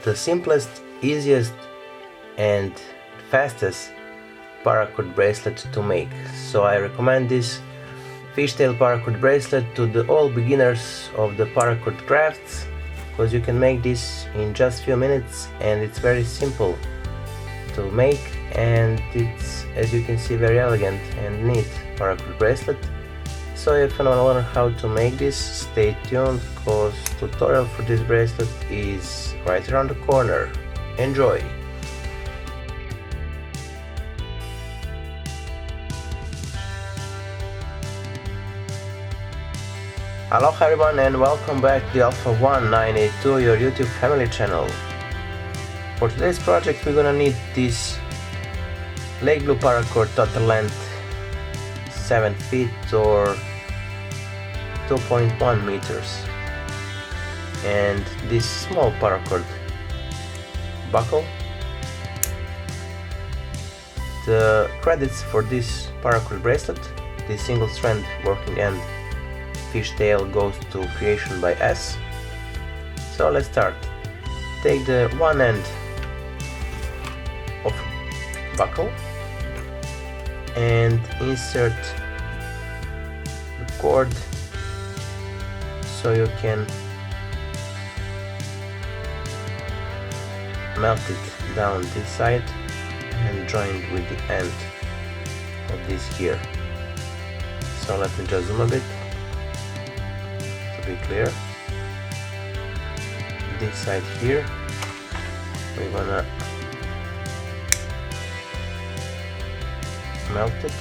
the simplest, easiest and fastest paracord bracelet to make. So I recommend this fishtail paracord bracelet to all beginners of the paracord crafts, because you can make this in just few minutes and it's very simple to make, and it's, as you can see, very elegant and neat paracord bracelet. So if you want to learn how to make this, stay tuned, because tutorial for this bracelet is right around the corner. Enjoy! Aloha everyone, and welcome back to the Alpha One982, your YouTube family channel. For today's project we're gonna need this Lake Blue Pacord total length 7 feet or 2.1 meters, and this small paracord buckle. The credits for this paracord bracelet, this single strand working end fishtail, goes to Creation by S. So let's start. Take the one end of buckle and insert the cord so you can melt it down this side and join with the end of this here. So let me just zoom a bit to be clear. This side here we're gonna melt it.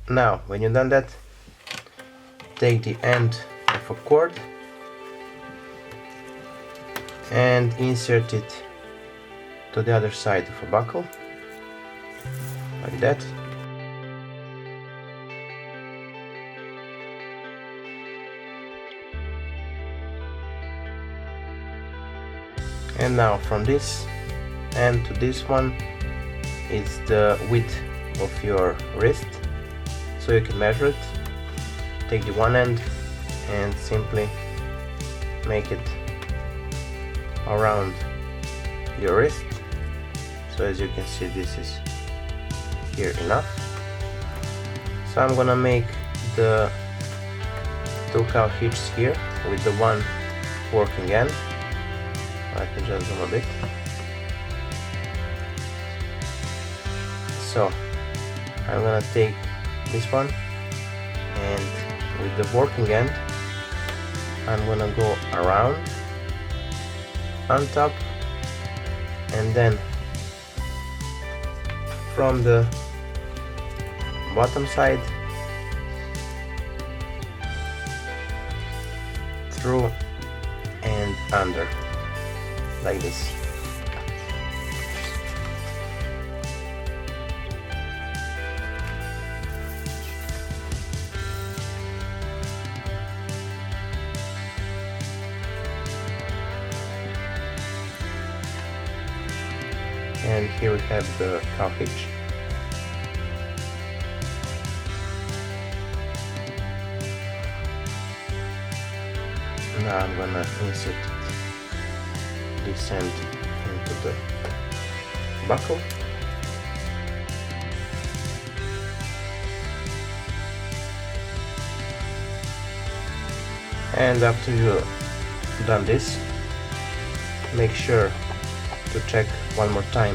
Now, when you've done that, take the end of a cord and insert it to the other side of a buckle, like that. And now from this end to this one is the width of your wrist. So you can measure it, take the one end and simply make it around your wrist. So as you can see, this is here enough. So I'm gonna make the two cow hitches here with the one working end. Let me just zoom a bit. So I'm gonna take this one, and with the working end I'm gonna go around on top, and then from the bottom side through and under, like this. And here we have the cow hitch. Now I'm gonna insert this end into the buckle. And after you've done this, make sure to check one more time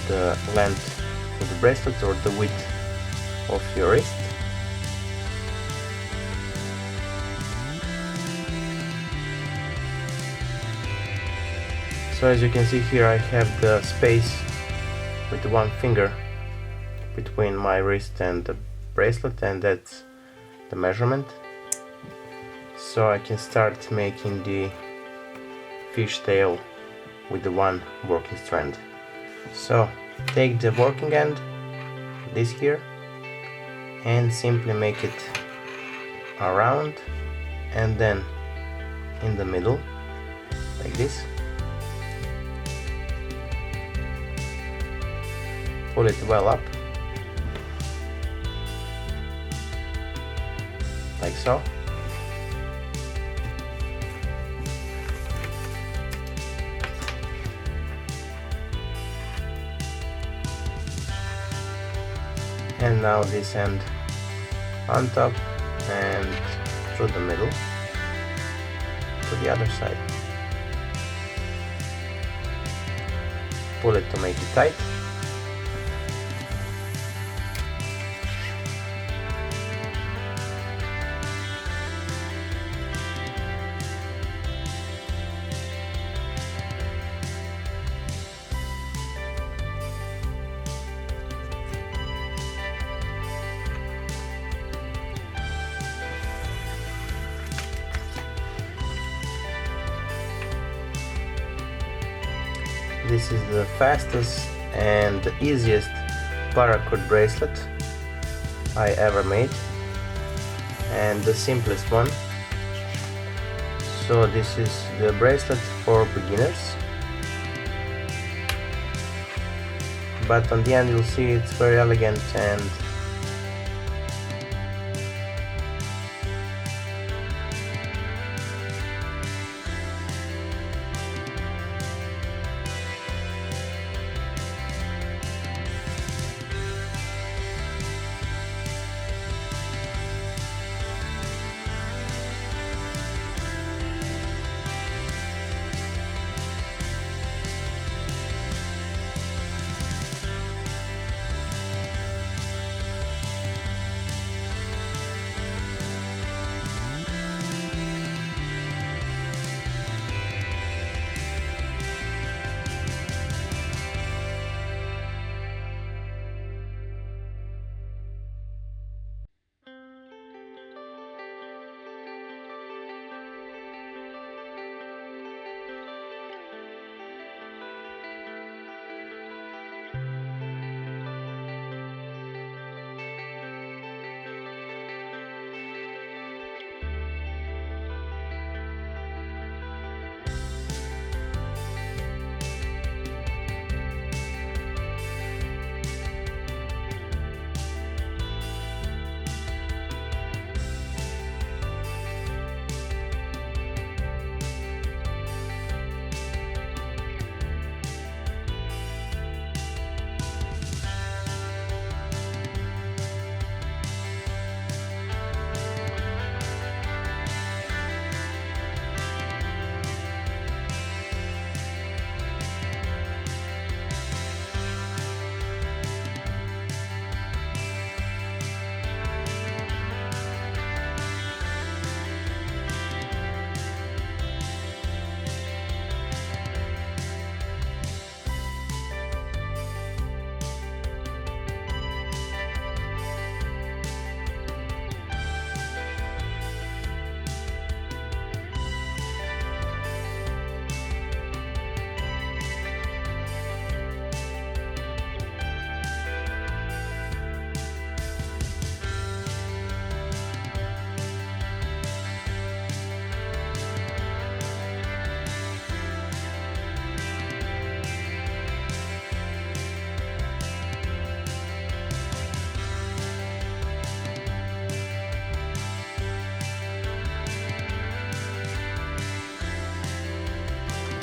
the length of the bracelet or the width of your wrist. So as you can see here, I have the space with one finger between my wrist and the bracelet, and that's the measurement. so I can start making the fishtail with the one working strand. So take the working end, this here, and simply make it around and then in the middle, like this. Pull it well up, like so. And now this end on top and through the middle to the other side. Pull it to make it tight. This is the fastest and the easiest paracord bracelet I ever made, and the simplest one. So this is the bracelet for beginners, but on the end you'll see it's very elegant and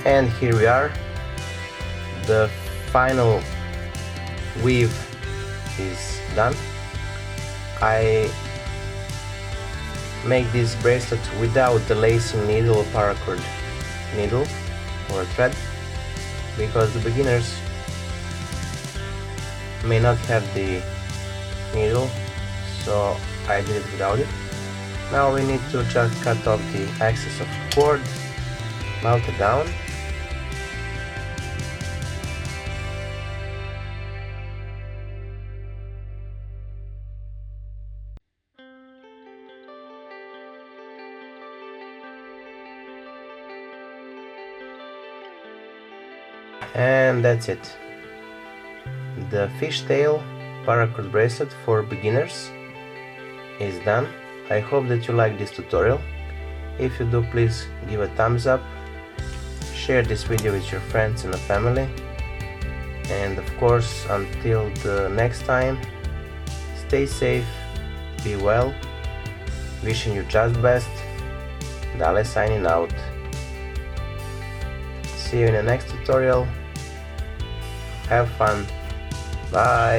and here we are. The final weave is done. I make this bracelet without the lacing needle or paracord needle or thread, because the beginners may not have the needle, so I did it without it. Now we need to just cut off the excess of cord, melt it down, And that's it. The fishtail paracord bracelet for beginners is done. I hope that you like this tutorial. If you do, please give a thumbs up, share this video with your friends and family, and of course, until the next time, stay safe, be well, wishing you just best. Dale signing out. See you in the next tutorial. Have fun. Bye.